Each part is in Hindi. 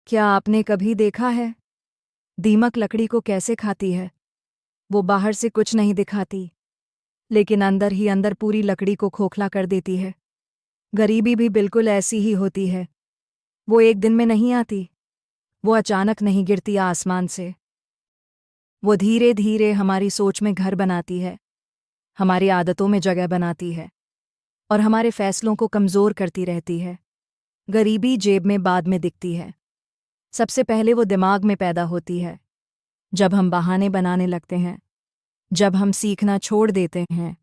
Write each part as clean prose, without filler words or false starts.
क्या आपने कभी देखा है दीमक लकड़ी को कैसे खाती है? वो बाहर से कुछ नहीं दिखाती, लेकिन अंदर ही अंदर पूरी लकड़ी को खोखला कर देती है। गरीबी भी बिल्कुल ऐसी ही होती है। वो एक दिन में नहीं आती, वो अचानक नहीं गिरती आसमान से। वो धीरे धीरे हमारी सोच में घर बनाती है, हमारी आदतों में जगह बनाती है और हमारे फैसलों को कमज़ोर करती रहती है। गरीबी जेब में बाद में दिखती है। सबसे पहले वो दिमाग में पैदा होती है, जब हम बहाने बनाने लगते हैं, जब हम सीखना छोड़ देते हैं,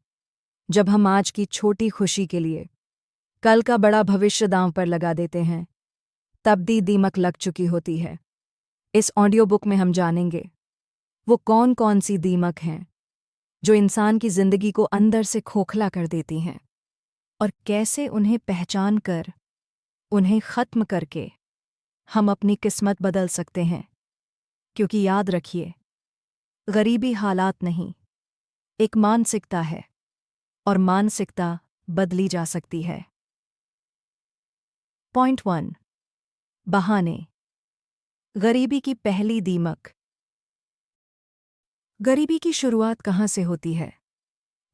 जब हम आज की छोटी खुशी के लिए कल का बड़ा भविष्य दांव पर लगा देते हैं, तब दीमक लग चुकी होती है। इस ऑडियो बुक में हम जानेंगे वो कौन कौन सी दीमक हैं जो इंसान की जिंदगी को अंदर से खोखला कर देती हैं और कैसे उन्हें पहचान कर, उन्हें खत्म करके हम अपनी किस्मत बदल सकते हैं। क्योंकि याद रखिए, गरीबी हालात नहीं, एक मानसिकता है और मानसिकता बदली जा सकती है। पॉइंट 1, बहाने। गरीबी की पहली दीमक। गरीबी की शुरुआत कहाँ से होती है?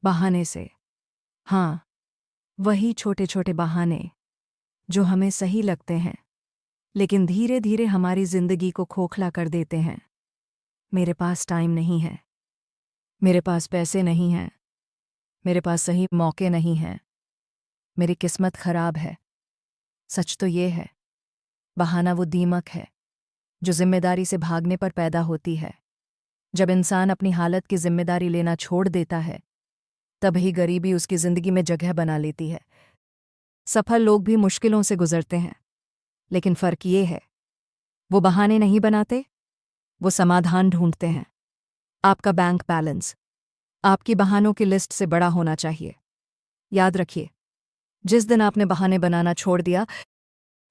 बहाने से। हाँ, वही छोटे छोटे बहाने जो हमें सही लगते हैं, लेकिन धीरे धीरे हमारी जिंदगी को खोखला कर देते हैं। मेरे पास टाइम नहीं है, मेरे पास पैसे नहीं हैं, मेरे पास सही मौके नहीं हैं, मेरी किस्मत खराब है। सच तो ये है, बहाना वो दीमक है जो जिम्मेदारी से भागने पर पैदा होती है। जब इंसान अपनी हालत की जिम्मेदारी लेना छोड़ देता है, तभी गरीबी उसकी जिंदगी में जगह बना लेती है। सफल लोग भी मुश्किलों से गुजरते हैं, लेकिन फर्क ये है, वो बहाने नहीं बनाते, वो समाधान ढूंढते हैं। आपका बैंक बैलेंस आपकी बहानों की लिस्ट से बड़ा होना चाहिए। याद रखिए, जिस दिन आपने बहाने बनाना छोड़ दिया,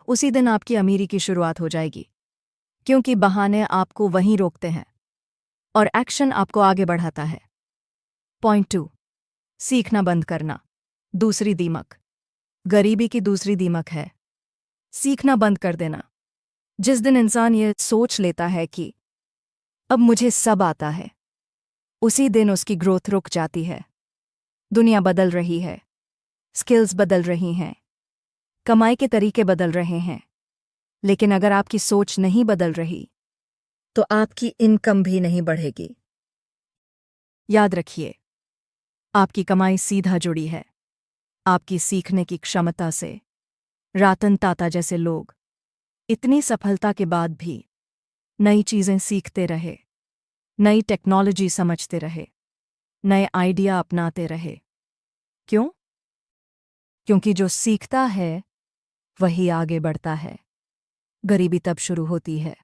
उसी दिन आपकी अमीरी की शुरुआत हो जाएगी। क्योंकि बहाने आपको वहीं रोकते हैं और एक्शन आपको आगे बढ़ाता है। पॉइंट 2, सीखना बंद करना। दूसरी दीमक। गरीबी की दूसरी दीमक है सीखना बंद कर देना। जिस दिन इंसान ये सोच लेता है कि अब मुझे सब आता है, उसी दिन उसकी ग्रोथ रुक जाती है। दुनिया बदल रही है, स्किल्स बदल रही हैं, कमाई के तरीके बदल रहे हैं, लेकिन अगर आपकी सोच नहीं बदल रही, तो आपकी इनकम भी नहीं बढ़ेगी। याद रखिए, आपकी कमाई सीधा जुड़ी है आपकी सीखने की क्षमता से। रतन टाटा जैसे लोग इतनी सफलता के बाद भी नई चीजें सीखते रहे, नई टेक्नोलॉजी समझते रहे, नए आइडिया अपनाते रहे। क्यों? क्योंकि जो सीखता है वही आगे बढ़ता है। गरीबी तब शुरू होती है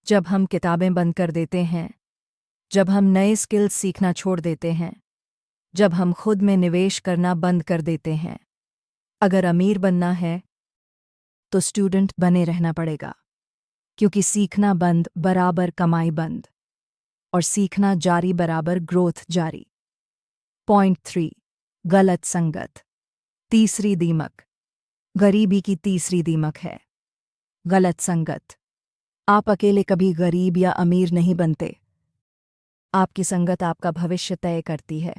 जब हम किताबें बंद कर देते हैं, जब हम नए स्किल्स सीखना छोड़ देते हैं, जब हम खुद में निवेश करना बंद कर देते हैं। अगर अमीर बनना है तो स्टूडेंट बने रहना पड़ेगा, क्योंकि सीखना बंद बराबर कमाई बंद और सीखना जारी बराबर ग्रोथ जारी। पॉइंट 3, गलत संगत। तीसरी दीमक। गरीबी की तीसरी दीमक है गलत संगत। आप अकेले कभी गरीब या अमीर नहीं बनते, आपकी संगत आपका भविष्य तय करती है।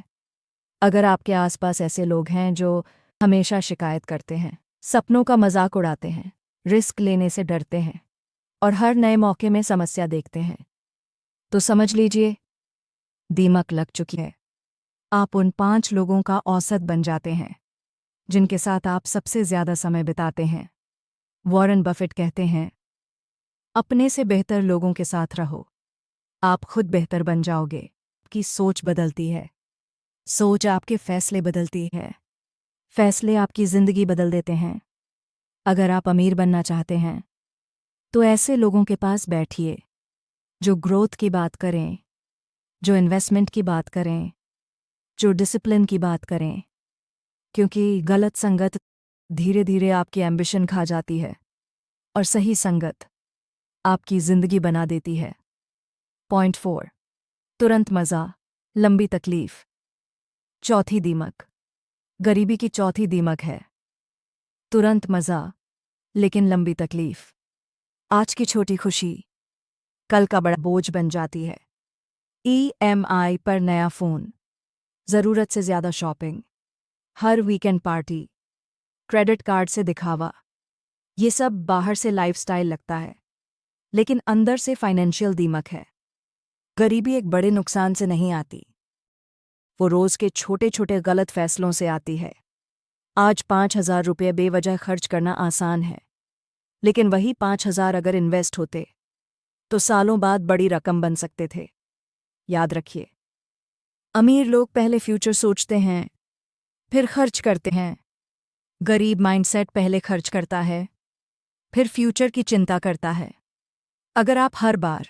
अगर आपके आसपास ऐसे लोग हैं जो हमेशा शिकायत करते हैं, सपनों का मजाक उड़ाते हैं, रिस्क लेने से डरते हैं और हर नए मौके में समस्या देखते हैं, तो समझ लीजिए दीमक लग चुकी है। आप उन 5 लोगों का औसत बन जाते हैं जिनके साथ आप सबसे ज्यादा समय बिताते हैं। वॉरेन बफेट कहते हैं, अपने से बेहतर लोगों के साथ रहो, आप खुद बेहतर बन जाओगे। आपकी सोच बदलती है, सोच आपके फैसले बदलती है, फैसले आपकी जिंदगी बदल देते हैं। अगर आप अमीर बनना चाहते हैं तो ऐसे लोगों के पास बैठिए जो ग्रोथ की बात करें, जो इन्वेस्टमेंट की बात करें, जो डिसिप्लिन की बात करें, क्योंकि गलत संगत धीरे धीरे आपकी एम्बिशन खा जाती है और सही संगत आपकी जिंदगी बना देती है। पॉइंट 4, तुरंत मज़ा, लंबी तकलीफ। चौथी दीमक। गरीबी की चौथी दीमक है तुरंत मज़ा लेकिन लंबी तकलीफ। आज की छोटी खुशी कल का बड़ा बोझ बन जाती है। ईएमआई पर नया फ़ोन, ज़रूरत से ज़्यादा शॉपिंग, हर वीकेंड पार्टी, क्रेडिट कार्ड से दिखावा। ये सब बाहर से लाइफस्टाइल लगता है, लेकिन अंदर से फाइनेंशियल दीमक है। गरीबी एक बड़े नुकसान से नहीं आती, वो रोज़ के छोटे छोटे गलत फैसलों से आती है। आज 5,000 रुपये बेवजह खर्च करना आसान है, लेकिन वही 5,000 अगर इन्वेस्ट होते तो सालों बाद बड़ी रकम बन सकते थे। याद रखिए, अमीर लोग पहले फ्यूचर सोचते हैं, फिर खर्च करते हैं। गरीब माइंडसेट पहले खर्च करता है, फिर फ्यूचर की चिंता करता है। अगर आप हर बार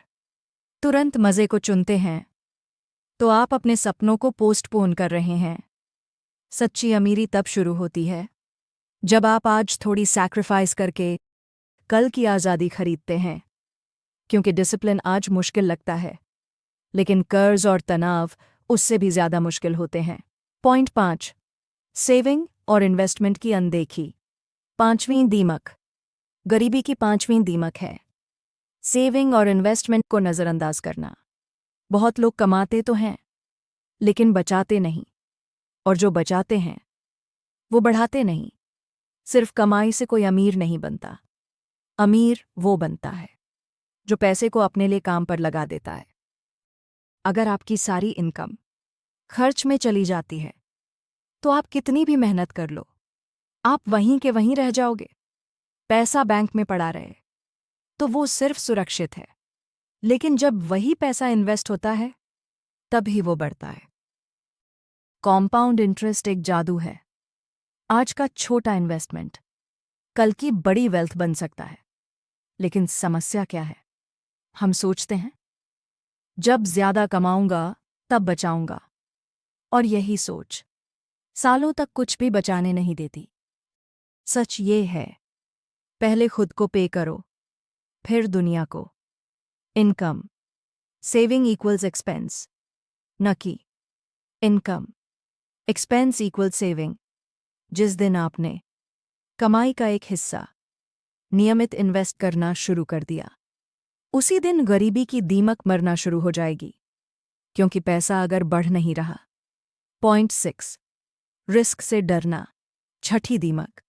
तुरंत मज़े को चुनते हैं, तो आप अपने सपनों को पोस्टपोन कर रहे हैं। सच्ची अमीरी तब शुरू होती है जब आप आज थोड़ी सैक्रिफाइस करके कल की आज़ादी खरीदते हैं। क्योंकि डिसिप्लिन आज मुश्किल लगता है, लेकिन कर्ज और तनाव उससे भी ज़्यादा मुश्किल होते हैं। पॉइंट 5, सेविंग और इन्वेस्टमेंट की अनदेखी। पांचवीं दीमक, गरीबी की पांचवीं दीमक है सेविंग और इन्वेस्टमेंट को नज़रअंदाज करना। बहुत लोग कमाते तो हैं, लेकिन बचाते नहीं, और जो बचाते हैं वो बढ़ाते नहीं। सिर्फ कमाई से कोई अमीर नहीं बनता। अमीर वो बनता है जो पैसे को अपने लिए काम पर लगा देता है। अगर आपकी सारी इनकम खर्च में चली जाती है, तो आप कितनी भी मेहनत कर लो, आप वहीं के वहीं रह जाओगे। पैसा बैंक में पड़ा रहे तो वो सिर्फ सुरक्षित है, लेकिन जब वही पैसा इन्वेस्ट होता है, तभी वो बढ़ता है। कॉम्पाउंड इंटरेस्ट एक जादू है। आज का छोटा इन्वेस्टमेंट कल की बड़ी वेल्थ बन सकता है। लेकिन समस्या क्या है? हम सोचते हैं जब ज्यादा कमाऊंगा तब बचाऊंगा, और यही सोच सालों तक कुछ भी बचाने नहीं देती। सच ये है, पहले खुद को पे करो, फिर दुनिया को। इनकम सेविंग इक्वल्स एक्सपेंस, न कि इनकम एक्सपेंस इक्वल सेविंग। जिस दिन आपने कमाई का एक हिस्सा नियमित इन्वेस्ट करना शुरू कर दिया, उसी दिन गरीबी की दीमक मरना शुरू हो जाएगी, क्योंकि पैसा अगर बढ़ नहीं रहा। पॉइंट 6, रिस्क से डरना। छठी दीमक,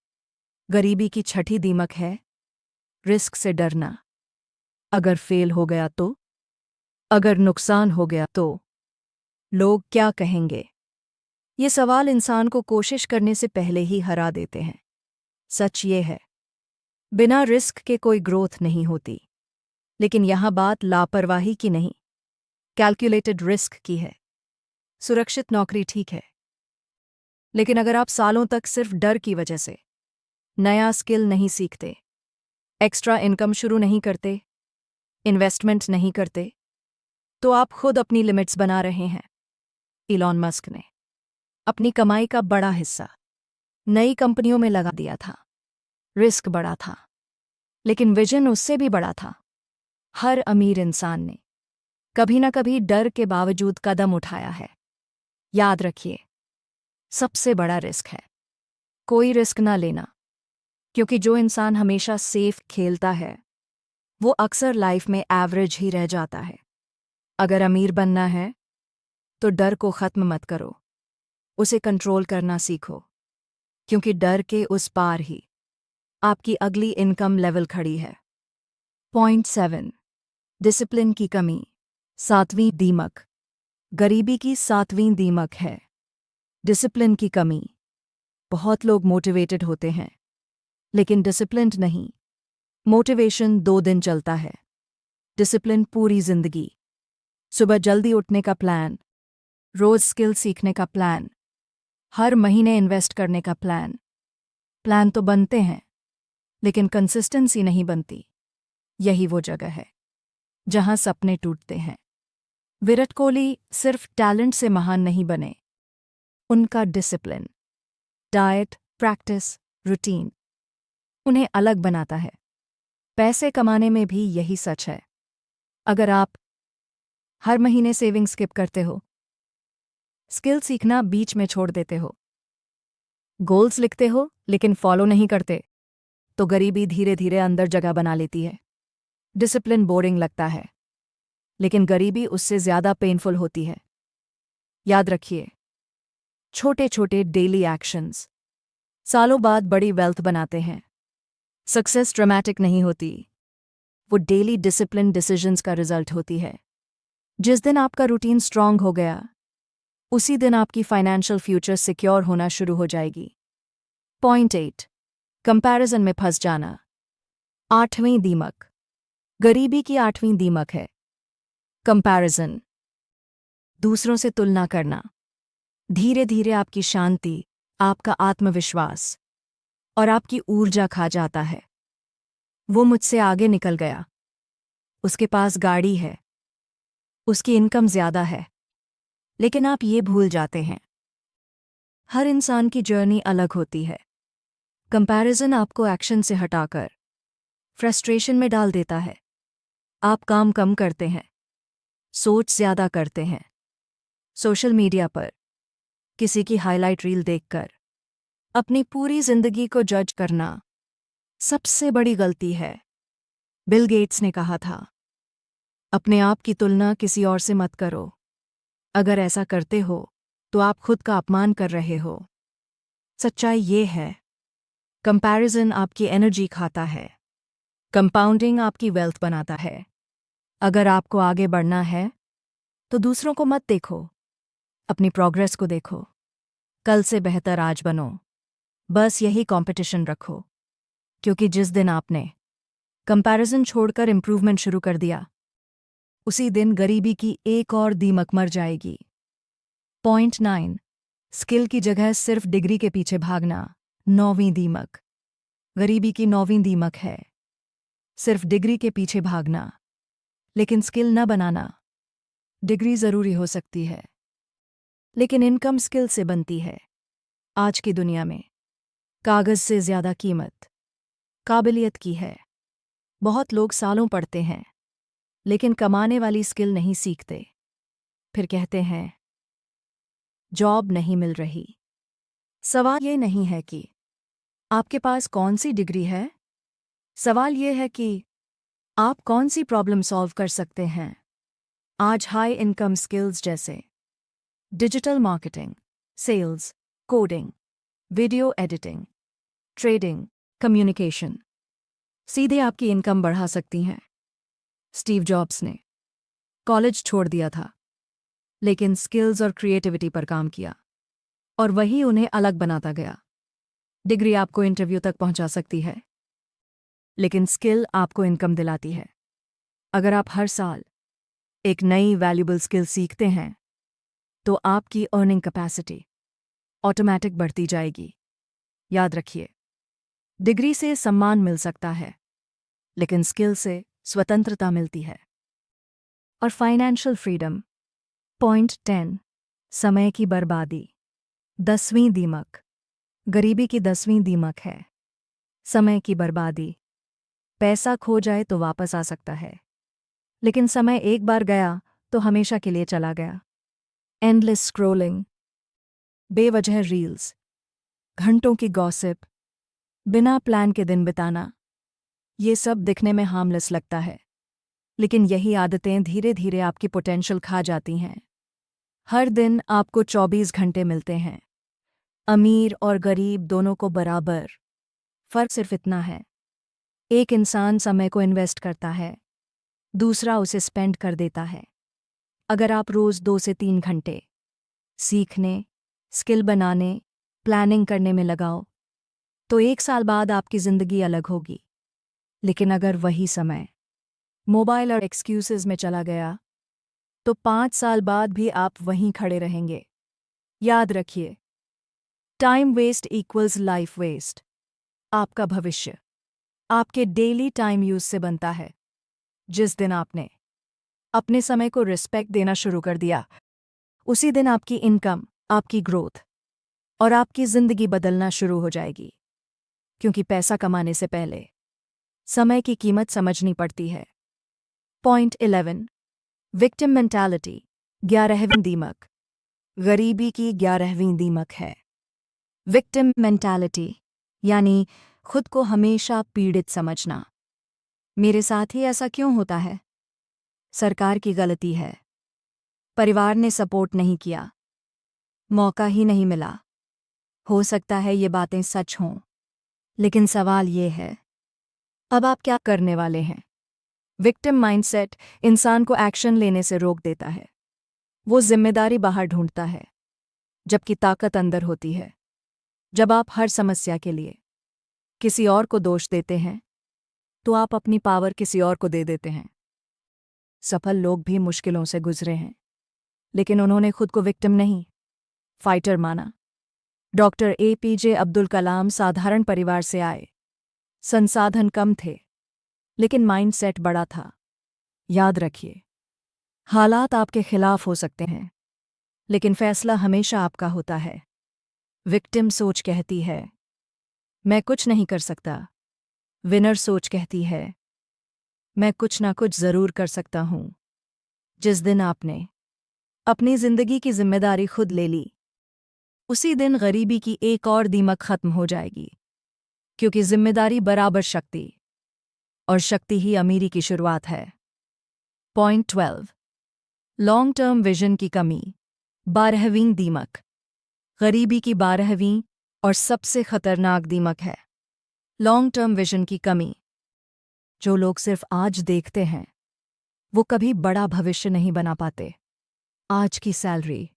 गरीबी की छठी दीमक है रिस्क से डरना। अगर फेल हो गया तो, अगर नुकसान हो गया तो लोग क्या कहेंगे? ये सवाल इंसान को कोशिश करने से पहले ही हरा देते हैं। सच ये है, बिना रिस्क के कोई ग्रोथ नहीं होती। लेकिन यहां बात लापरवाही की नहीं, कैलकुलेटेड रिस्क की है। सुरक्षित नौकरी ठीक है, लेकिन अगर आप सालों तक सिर्फ डर की वजह से नया स्किल नहीं सीखते, एक्स्ट्रा इनकम शुरू नहीं करते, इन्वेस्टमेंट नहीं करते, तो आप खुद अपनी लिमिट्स बना रहे हैं। इलॉन मस्क ने अपनी कमाई का बड़ा हिस्सा नई कंपनियों में लगा दिया था। रिस्क बड़ा था, लेकिन विजन उससे भी बड़ा था। हर अमीर इंसान ने कभी ना कभी डर के बावजूद कदम उठाया है। याद रखिए, सबसे बड़ा रिस्क है कोई रिस्क ना लेना, क्योंकि जो इंसान हमेशा सेफ खेलता है, वो अक्सर लाइफ में एवरेज ही रह जाता है। अगर अमीर बनना है, तो डर को खत्म मत करो, उसे कंट्रोल करना सीखो, क्योंकि डर के उस पार ही आपकी अगली इनकम लेवल खड़ी है। पॉइंट 7, डिसिप्लिन की कमी। सातवीं दीमक, गरीबी की सातवीं दीमक है डिसिप्लिन की कमी। बहुत लोग मोटिवेटेड होते हैं, लेकिन डिसिप्लिन्ड नहीं। मोटिवेशन 2 दिन चलता है, डिसिप्लिन पूरी जिंदगी। सुबह जल्दी उठने का प्लान, रोज स्किल सीखने का प्लान, हर महीने इन्वेस्ट करने का प्लान। प्लान तो बनते हैं, लेकिन कंसिस्टेंसी नहीं बनती। यही वो जगह है जहां सपने टूटते हैं। विराट कोहली सिर्फ टैलेंट से महान नहीं बने, उनका डिसिप्लिन, डाइट, प्रैक्टिस, रूटीन उन्हें अलग बनाता है। पैसे कमाने में भी यही सच है। अगर आप हर महीने सेविंग स्किप करते हो, स्किल सीखना बीच में छोड़ देते हो, गोल्स लिखते हो लेकिन फॉलो नहीं करते, तो गरीबी धीरे धीरे अंदर जगह बना लेती है। डिसिप्लिन बोरिंग लगता है, लेकिन गरीबी उससे ज्यादा पेनफुल होती है। याद रखिए, छोटे छोटे डेली एक्शंस सालों बाद बड़ी वेल्थ बनाते हैं। सक्सेस ड्रामेटिक नहीं होती, वो डेली डिसिप्लिन डिसीजंस का रिजल्ट होती है। जिस दिन आपका रूटीन स्ट्रांग हो गया, उसी दिन आपकी फाइनेंशियल फ्यूचर सिक्योर होना शुरू हो जाएगी। पॉइंट 8, कंपैरिजन में फंस जाना। 8वीं दीमक, गरीबी की 8वीं दीमक है कंपैरिजन। दूसरों से तुलना करना धीरे धीरे आपकी शांति, आपका आत्मविश्वास और आपकी ऊर्जा खा जाता है। वो मुझसे आगे निकल गया, उसके पास गाड़ी है, उसकी इनकम ज्यादा है। लेकिन आप ये भूल जाते हैं, हर इंसान की जर्नी अलग होती है। कंपैरिजन आपको एक्शन से हटाकर फ्रस्ट्रेशन में डाल देता है। आप काम कम करते हैं, सोच ज्यादा करते हैं। सोशल मीडिया पर किसी की हाइलाइट रील देखकर अपनी पूरी जिंदगी को जज करना सबसे बड़ी गलती है। बिल गेट्स ने कहा था, अपने आप की तुलना किसी और से मत करो। अगर ऐसा करते हो तो आप खुद का अपमान कर रहे हो। सच्चाई ये है, कंपैरिजन आपकी एनर्जी खाता है, कंपाउंडिंग आपकी वेल्थ बनाता है। अगर आपको आगे बढ़ना है तो दूसरों को मत देखो, अपनी प्रोग्रेस को देखो। कल से बेहतर आज बनो, बस यही कंपटीशन रखो। क्योंकि जिस दिन आपने कंपैरिजन छोड़कर इंप्रूवमेंट शुरू कर दिया, उसी दिन गरीबी की एक और दीमक मर जाएगी। पॉइंट 9, स्किल की जगह सिर्फ डिग्री के पीछे भागना। 9वीं दीमक, गरीबी की 9वीं दीमक है सिर्फ डिग्री के पीछे भागना, लेकिन स्किल न बनाना। डिग्री जरूरी हो सकती है, लेकिन इनकम स्किल से बनती है। आज की दुनिया में कागज से ज्यादा कीमत काबिलियत की है। बहुत लोग सालों पढ़ते हैं, लेकिन कमाने वाली स्किल नहीं सीखते। फिर कहते हैं जॉब नहीं मिल रही। सवाल ये नहीं है कि आपके पास कौन सी डिग्री है, सवाल ये है कि आप कौन सी प्रॉब्लम सॉल्व कर सकते हैं। आज हाई इनकम स्किल्स जैसे digital marketing, sales, coding, video editing, trading, communication सीधे आपकी इनकम बढ़ा सकती हैं। स्टीव जॉब्स ने कॉलेज छोड़ दिया था, लेकिन स्किल्स और क्रिएटिविटी पर काम किया, और वही उन्हें अलग बनाता गया। डिग्री आपको इंटरव्यू तक पहुंचा सकती है, लेकिन स्किल आपको इनकम दिलाती है। अगर आप हर साल एक नई वैल्यूबल स्किल सीखते हैं, तो आपकी अर्निंग कैपेसिटी ऑटोमैटिक बढ़ती जाएगी। याद रखिए, डिग्री से सम्मान मिल सकता है, लेकिन स्किल से स्वतंत्रता मिलती है। और फाइनेंशियल फ्रीडम। पॉइंट 10, समय की बर्बादी। 10वीं दीमक, गरीबी की 10वीं दीमक है समय की बर्बादी। पैसा खो जाए तो वापस आ सकता है, लेकिन समय एक बार गया तो हमेशा के लिए चला गया। एंडलेस स्क्रोलिंग, बेवजह रील्स, घंटों की गॉसिप, बिना प्लान के दिन बिताना, ये सब दिखने में हार्मलेस लगता है, लेकिन यही आदतें धीरे धीरे आपकी पोटेंशियल खा जाती हैं। हर दिन आपको 24 घंटे मिलते हैं, अमीर और गरीब दोनों को बराबर। फर्क सिर्फ इतना है, एक इंसान समय को इन्वेस्ट करता है, दूसरा उसे स्पेंड कर देता है। अगर आप रोज 2 से 3 घंटे सीखने, स्किल बनाने, प्लानिंग करने में लगाओ, तो 1 साल बाद आपकी जिंदगी अलग होगी। लेकिन अगर वही समय मोबाइल और एक्सक्यूजेज में चला गया, तो 5 साल बाद भी आप वहीं खड़े रहेंगे। याद रखिए, time waste equals life waste. आपका भविष्य आपके डेली टाइम यूज से बनता है। जिस दिन आपने अपने समय को रिस्पेक्ट देना शुरू कर दिया, उसी दिन आपकी इनकम, आपकी ग्रोथ और आपकी जिंदगी बदलना शुरू हो जाएगी। क्योंकि पैसा कमाने से पहले समय की कीमत समझनी पड़ती है। Point 11, victim mentality. 11वीं दीमक, गरीबी की 11वीं दीमक है विक्टिम मेंटालिटी, यानी खुद को हमेशा पीड़ित समझना। मेरे साथ ही ऐसा क्यों होता है? सरकार की गलती है, परिवार ने सपोर्ट नहीं किया, मौका ही नहीं मिला। हो सकता है ये बातें सच हों, लेकिन सवाल ये है, अब आप क्या करने वाले हैं? विक्टिम माइंडसेट इंसान को एक्शन लेने से रोक देता है। वो जिम्मेदारी बाहर ढूंढता है, जबकि ताकत अंदर होती है। जब आप हर समस्या के लिए किसी और को दोष देते हैं, तो आप अपनी पावर किसी और को दे देते हैं। सफल लोग भी मुश्किलों से गुजरे हैं, लेकिन उन्होंने खुद को विक्टिम नहीं, फाइटर माना। डॉक्टर APJ अब्दुल कलाम साधारण परिवार से आए। संसाधन कम थे, लेकिन माइंडसेट बड़ा था। याद रखिए, हालात आपके खिलाफ हो सकते हैं, लेकिन फैसला हमेशा आपका होता है। विक्टिम सोच कहती है, मैं कुछ नहीं कर सकता। विनर सोच कहती है, मैं कुछ ना कुछ जरूर कर सकता हूं। जिस दिन आपने अपनी जिंदगी की जिम्मेदारी खुद ले ली, उसी दिन गरीबी की एक और दीमक खत्म हो जाएगी, क्योंकि जिम्मेदारी बराबर शक्ति, और शक्ति ही अमीरी की शुरुआत है। पॉइंट 12, लॉन्ग टर्म विजन की कमी। 12वीं दीमक, गरीबी की 12वीं और सबसे खतरनाक दीमक है लॉन्ग टर्म विजन की कमी। जो लोग सिर्फ आज देखते हैं, वो कभी बड़ा भविष्य नहीं बना पाते। आज की सैलरी,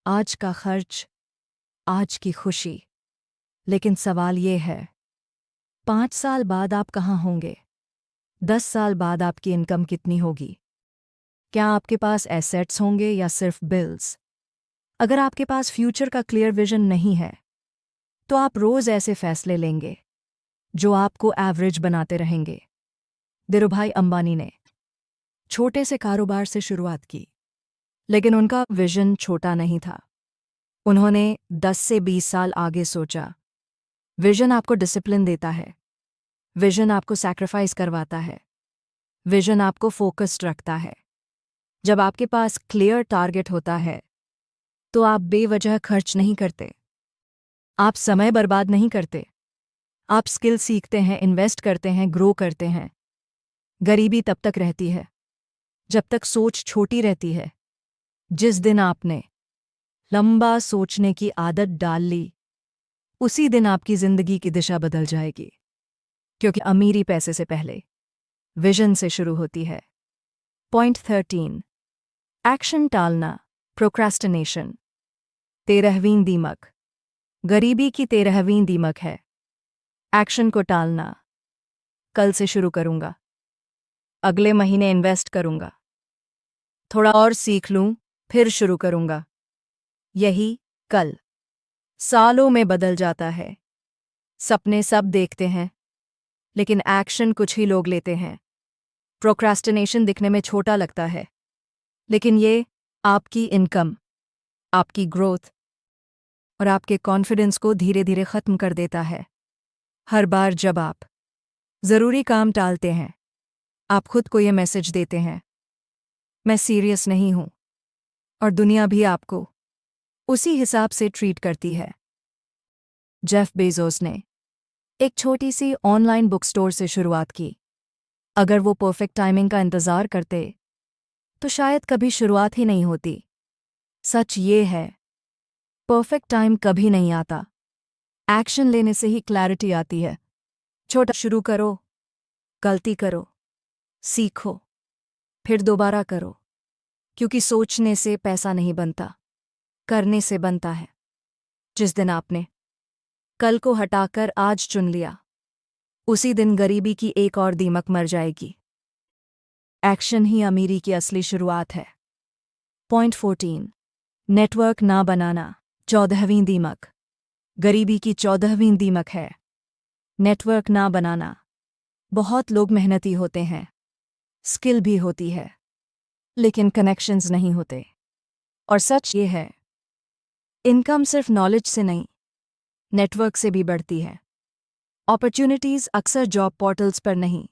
आज का खर्च, आज की खुशी। लेकिन सवाल ये है, 5 साल बाद आप कहाँ होंगे? 10 साल बाद आपकी इनकम कितनी होगी? क्या आपके पास एसेट्स होंगे या सिर्फ बिल्स? अगर आपके पास फ्यूचर का क्लियर विजन नहीं है, तो आप रोज ऐसे फैसले लेंगे जो आपको एवरेज बनाते रहेंगे। धीरूभाई अंबानी ने छोटे से कारोबार से शुरुआत की, लेकिन उनका विजन छोटा नहीं था। उन्होंने 10 से 20 साल आगे सोचा। विजन आपको डिसिप्लिन देता है, विजन आपको सैक्रिफाइस करवाता है, विजन आपको फोकस्ड रखता है। जब आपके पास क्लियर टारगेट होता है, तो आप बेवजह खर्च नहीं करते, आप समय बर्बाद नहीं करते, आप स्किल सीखते हैं, इन्वेस्ट करते हैं, ग्रो करते हैं। गरीबी तब तक रहती है जब तक सोच छोटी रहती है। जिस दिन आपने लंबा सोचने की आदत डाल ली, उसी दिन आपकी जिंदगी की दिशा बदल जाएगी, क्योंकि अमीरी पैसे से पहले विजन से शुरू होती है। पॉइंट 13, एक्शन टालना, प्रोक्रेस्टिनेशन। 13वीं दीमक, गरीबी की 13वीं दीमक है एक्शन को टालना। कल से शुरू करूंगा, अगले महीने इन्वेस्ट करूंगा, थोड़ा और सीख लूं, फिर शुरू करूंगा। यही कल सालों में बदल जाता है। सपने सब देखते हैं, लेकिन एक्शन कुछ ही लोग लेते हैं। प्रोक्रास्टिनेशन दिखने में छोटा लगता है, लेकिन ये आपकी इनकम, आपकी ग्रोथ और आपके कॉन्फिडेंस को धीरे धीरे खत्म कर देता है। हर बार जब आप जरूरी काम टालते हैं, आप खुद को ये मैसेज देते हैं, मैं सीरियस नहीं हूं, और दुनिया भी आपको उसी हिसाब से ट्रीट करती है। जेफ बेजोस ने एक छोटी सी ऑनलाइन बुक स्टोर से शुरुआत की। अगर वो परफेक्ट टाइमिंग का इंतज़ार करते, तो शायद कभी शुरुआत ही नहीं होती। सच ये है, परफेक्ट टाइम कभी नहीं आता, एक्शन लेने से ही क्लैरिटी आती है। छोटा शुरू करो, गलती करो, सीखो, फिर दोबारा करो, क्योंकि सोचने से पैसा नहीं बनता, करने से बनता है। जिस दिन आपने कल को हटाकर आज चुन लिया, उसी दिन गरीबी की एक और दीमक मर जाएगी। एक्शन ही अमीरी की असली शुरुआत है। पॉइंट 14, नेटवर्क ना बनाना, 14वीं दीमक, गरीबी की 14वीं दीमक है नेटवर्क ना बनाना। बहुत लोग मेहनती होते हैं, स्किल भी होती है, लेकिन कनेक्शंस नहीं होते। और सच ये है, इनकम सिर्फ नॉलेज से नहीं, नेटवर्क से भी बढ़ती है। अपॉर्चुनिटीज़ अक्सर जॉब पोर्टल्स पर नहीं,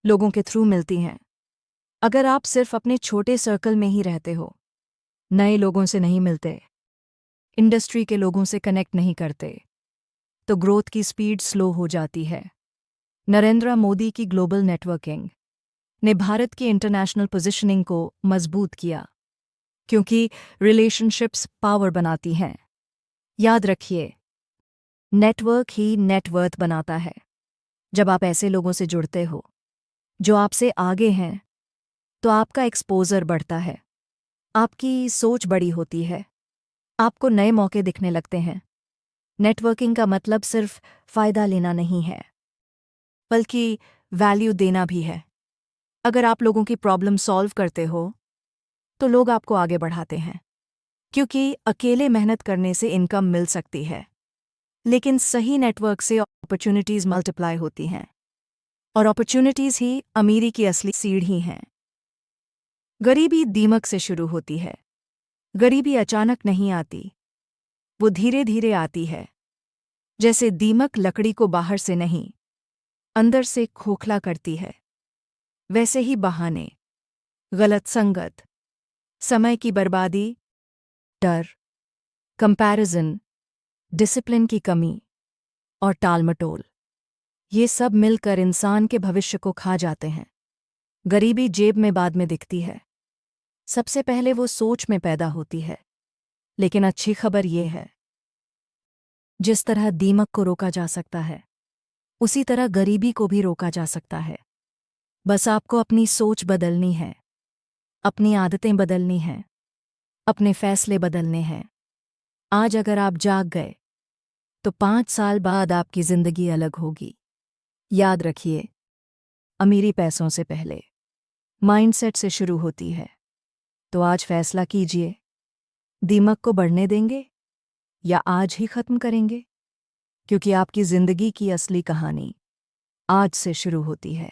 लोगों के थ्रू मिलती हैं। अगर आप सिर्फ अपने छोटे सर्कल में ही रहते हो, नए लोगों से नहीं मिलते, इंडस्ट्री के लोगों से कनेक्ट नहीं करते, तो ग्रोथ की स्पीड स्लो हो जाती है। नरेंद्र मोदी की ग्लोबल नेटवर्किंग ने भारत की इंटरनेशनल पोजीशनिंग को मजबूत किया, क्योंकि रिलेशनशिप्स पावर बनाती हैं। याद रखिए, नेटवर्क ही नेटवर्थ बनाता है। जब आप ऐसे लोगों से जुड़ते हो जो आपसे आगे हैं, तो आपका एक्सपोजर बढ़ता है, आपकी सोच बड़ी होती है, आपको नए मौके दिखने लगते हैं। नेटवर्किंग का मतलब सिर्फ फायदा लेना नहीं है, बल्कि वैल्यू देना भी है। अगर आप लोगों की प्रॉब्लम सॉल्व करते हो, तो लोग आपको आगे बढ़ाते हैं, क्योंकि अकेले मेहनत करने से इनकम मिल सकती है, लेकिन सही नेटवर्क से अपॉर्चुनिटीज मल्टीप्लाई होती हैं, और अपॉर्चुनिटीज ही अमीरी की असली सीढ़ी हैं। गरीबी दीमक से शुरू होती है। गरीबी अचानक नहीं आती, वो धीरे धीरे आती है। जैसे दीमक लकड़ी को बाहर से नहीं, अंदर से खोखला करती है, वैसे ही बहाने, गलत संगत, समय की बर्बादी, डर, कंपैरिजन, डिसिप्लिन की कमी और टालमटोल, ये सब मिलकर इंसान के भविष्य को खा जाते हैं। गरीबी जेब में बाद में दिखती है, सबसे पहले वो सोच में पैदा होती है। लेकिन अच्छी खबर ये है, जिस तरह दीमक को रोका जा सकता है, उसी तरह गरीबी को भी रोका जा सकता है। बस आपको अपनी सोच बदलनी है, अपनी आदतें बदलनी हैं, अपने फैसले बदलने हैं। आज अगर आप जाग गए, तो 5 साल बाद आपकी जिंदगी अलग होगी। याद रखिए, अमीरी पैसों से पहले माइंडसेट से शुरू होती है। तो आज फैसला कीजिए, दीमक को बढ़ने देंगे या आज ही खत्म करेंगे? क्योंकि आपकी जिंदगी की असली कहानी आज से शुरू होती है।